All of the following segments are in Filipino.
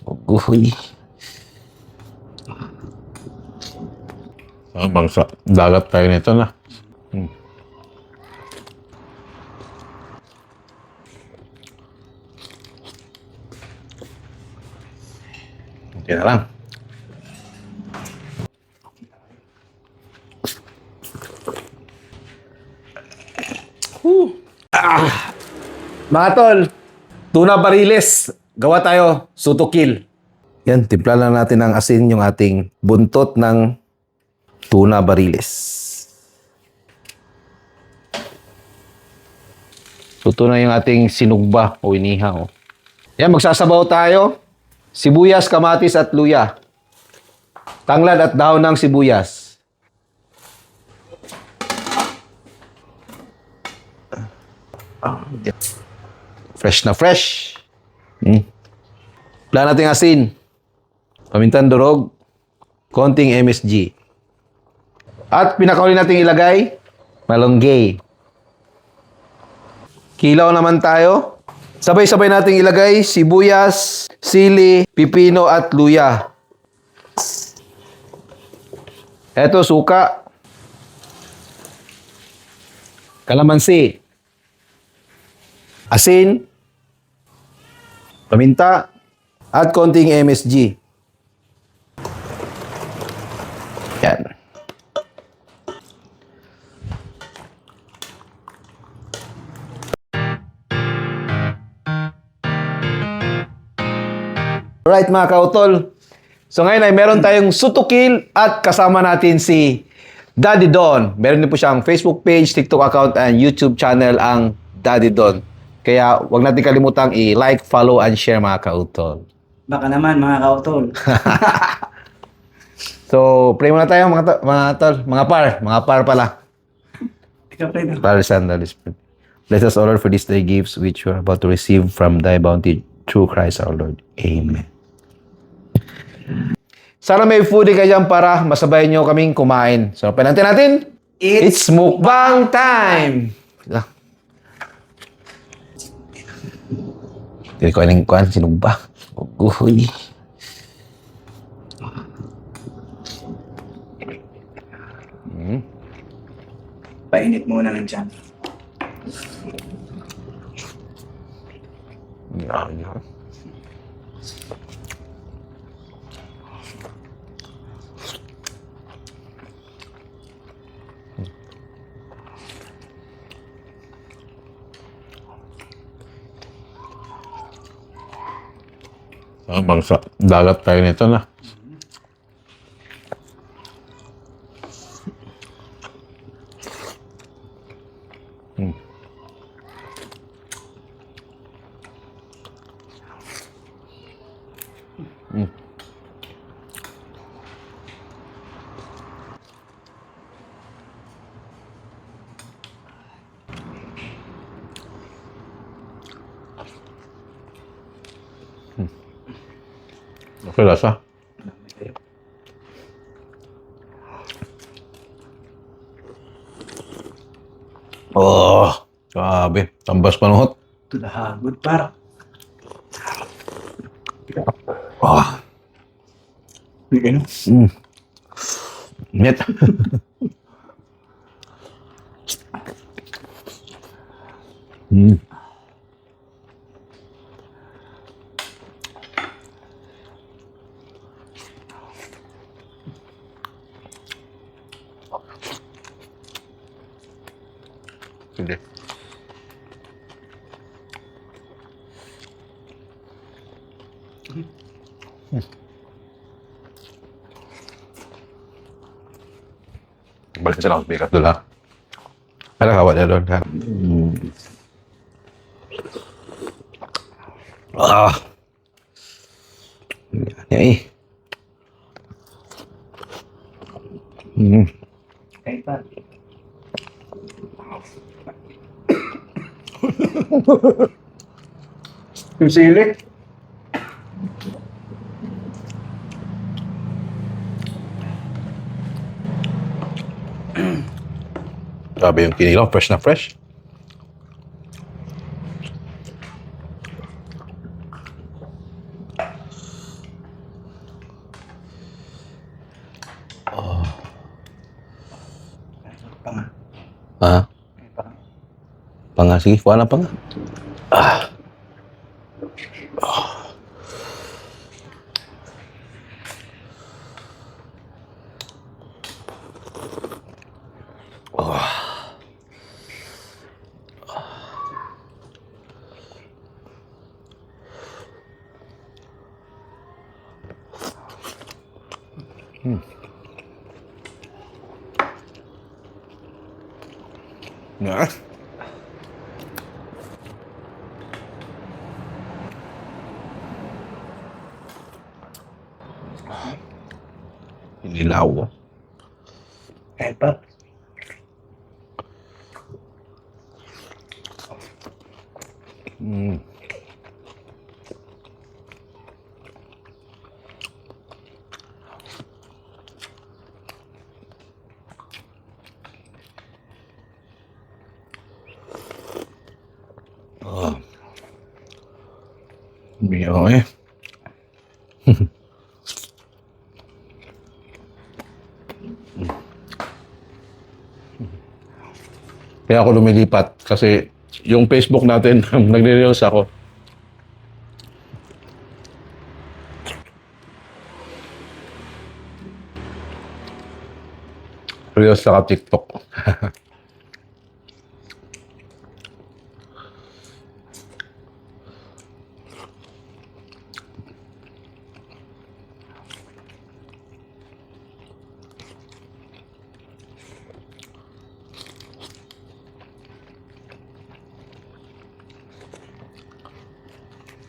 Uy. Bangsa dagat tayo nito na. Okay na lang. Mga tol, tuna bariles. Gawa tayo, sutukil. Yan, timpla lang natin ng asin yung ating buntot ng tuna bariles. Luto na yung ating sinugba o inihaw. Yan, magsasabaw tayo. Sibuyas, kamatis at luya. Tanglad at dahon ng sibuyas. Fresh na fresh. Wala nating asin. Pamintan durog. Konting MSG. At pinakauli nating ilagay, malunggay. Kilaw naman tayo. Sabay-sabay nating ilagay sibuyas, sili, pipino at luya. Eto, suka. Kalamansi. Asin. Paminta. At konting MSG. Yan. Alright mga kautol. So ngayon ay meron tayong sutukil at kasama natin si Daddy Don. Meron din po siyang Facebook page, TikTok account, and YouTube channel ang Daddy Don. Kaya wag natin kalimutang i-like, follow, and share mga kautol. Baka naman mga kautol. So, pray muna tayo mga tol, mga par pala. Ikaw pray na. Father, Son, and Holy Spirit. Bless us, O Lord, for this day gifts which we are about to receive from thy bounty through Christ our Lord. Amen. Sana may foodie ka dyan para masabay nyo kaming kumain. So, penantin natin. It's mukbang time! Hindi ko anong kuhan, sinugba. Uy. Painit muna ng tiyan. Yan. Bangsa dagat tayo nito na. Okay, lasa. Oh, grabe. Tambas panuhot. To the hagod par. Oh. Bigyan. Net. Sige. Balik sa lang, bigat doon ha. Ano kawa na doon ha? Ah. Yan eh. Okay par. Yung sili. Grabe yung kinilaw, fresh na fresh. nga. Sige, kuha na pa nga. Nga. Inilaw. Kahit par. Mm. Biyo eh. Kaya ako lumilipat kasi yung Facebook natin, nagre-reels ako. Reels saka TikTok.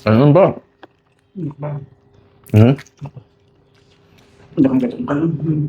Ano ba? Hmm? Hindi kang gatong kalong.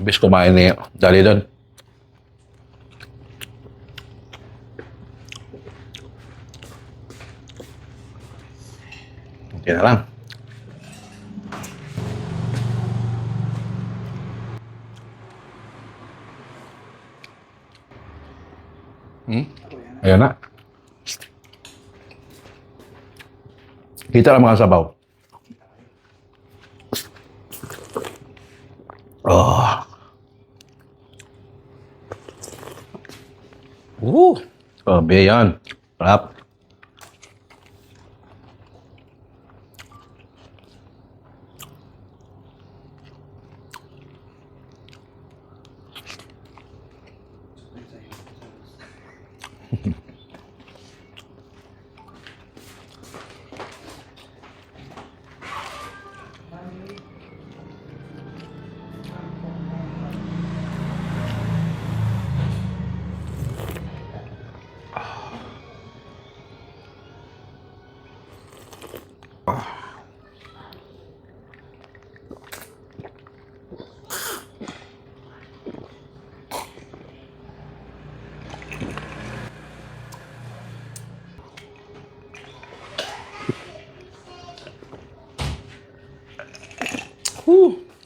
Bis kumain ni Dali doon. Okay na lang. Ayan na. Kita lang mga sabaw. Oh. Sabi yan. Sarap.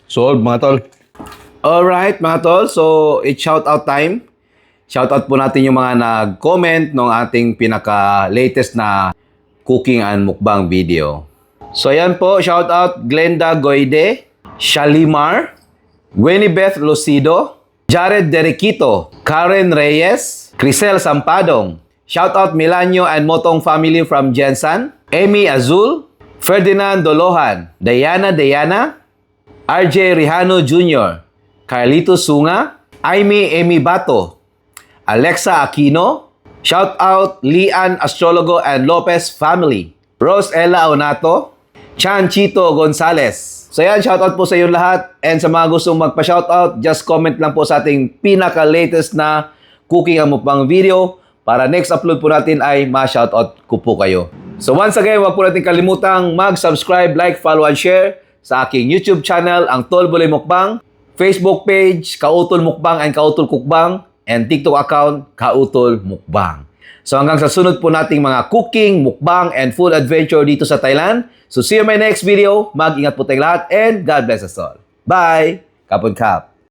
Solve mga tol. Alright mga tol, so it's shoutout time. Shoutout po natin yung mga nag-comment ng ating pinaka-latest na cooking and mukbang video. So yan po, shoutout Glenda Goide, Shalimar, Gwenibeth Lucido, Jared Derequito, Karen Reyes, Crisel Sampadong, shoutout Milanio and Motong family from Jensan, Amy Azul, Ferdinand Dolohan, Diana, RJ Rihano Jr., Carlito Sunga, Amy Bato, Alexa Aquino, shout out Lian Astrologo and Lopez family, Rose Ella Onato, Chan Chito Gonzalez. So yan, shout out po sa iyo lahat, and sa mga gustong magpa-shout out, just comment lang po sa ating pinaka-latest na cooking and mukbang video. para next upload po natin ay ma-shoutout ko po kayo. So once again, huwag po natin kalimutang mag-subscribe, like, follow, and share sa aking YouTube channel, ang Tol Boy Mukbang, Facebook page, Kautol Mukbang and Kautol Cookbang, and TikTok account, Kautol Mukbang. So hanggang sa sunod po nating mga cooking, mukbang, and food adventure dito sa Thailand. So see you in my next video. Mag-ingat po tayong lahat and God bless us all. Bye! Kapon Kap!